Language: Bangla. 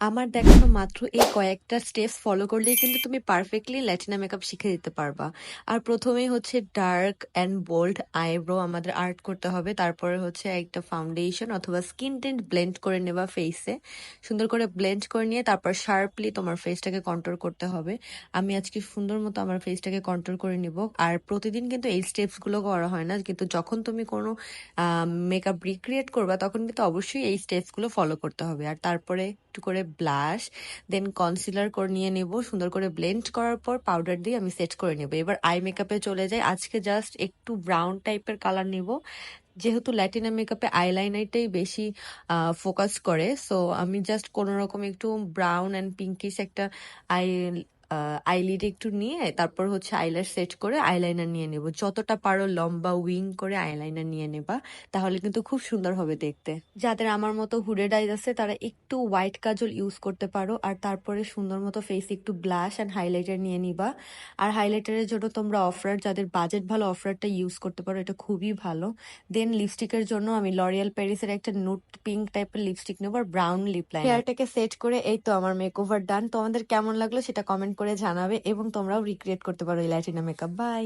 আমার দেখানো মাত্র এই কয়েকটা স্টেপস ফলো করলেই কিন্তু তুমি পারফেক্টলি ল্যাটিনা মেকআপ শিখে দিতে পারবা। আর প্রথমেই হচ্ছে ডার্ক অ্যান্ড বোল্ড আইব্রো আমাদের আর্ট করতে হবে। তারপরে হচ্ছে একটা ফাউন্ডেশন অথবা স্কিন টিন্ট ব্লেন্ড করে নেবা ফেসে, সুন্দর করে ব্লেন্ড করে নিয়ে তারপর শার্পলি তোমার ফেসটাকে কন্ট্রোল করতে হবে। আমি আজকে সুন্দর মতো আমার ফেসটাকে কন্ট্রোল করে নিব। আর প্রতিদিন কিন্তু এই স্টেপসগুলো করা হয় না, কিন্তু যখন তুমি কোনো মেকআপ রিক্রিয়েট করবা তখন কিন্তু অবশ্যই এই স্টেপসগুলো ফলো করতে হবে। আর তারপরে একটু করে ব্লাশ, দেন কনসিলার করে নিয়ে নেব, সুন্দর করে ব্লেন্ড করার পর পাউডার দিয়ে আমি সেট করে নেব। এবার আই মেকআপে চলে যাই। আজকে জাস্ট একটু ব্রাউন টাইপের কালার নিব, যেহেতু ল্যাটিনা মেকআপে আইলাইনারটাই বেশি ফোকাস করে। সো আমি জাস্ট কোনো রকম একটু ব্রাউন অ্যান্ড পিঙ্কিশ একটা আই আইলিড একটু নিয়ে তারপর হচ্ছে আইল্যাশ সেট করে আইলাইনার নিয়ে নেব। যতটা পারো লম্বা উইং করে আইলাইনার নিয়ে নেবা, তাহলে কিন্তু খুব সুন্দর হবে দেখতে। যাদের আমার মতো হুডেড আইজ আছে তারা একটু হোয়াইট কাজল ইউজ করতে পারো। আর তারপরে সুন্দর মতো ফেসে একটু ব্লাশ অ্যান্ড হাইলাইটার নিয়ে নিবা। আর হাইলাইটারের জন্য তোমরা অফার, যাদের বাজেট ভালো, অফারটা ইউজ করতে পারো, এটা খুবই ভালো। দেন লিপস্টিকের জন্য আমি লরিয়াল প্যারিসের একটা নুট পিঙ্ক টাইপের লিপস্টিক নেবো আর ব্রাউন লিপ লাইনার। হেয়ারটাকে সেট করে এই তো আমার মেকওভার ডান। তোমাদের কেমন লাগলো সেটা কমেন্ট করে জানাবে এবং তোমরাও রিক্রিয়েট করতে পারো এই ল্যাটিনা মেকআপ। বাই।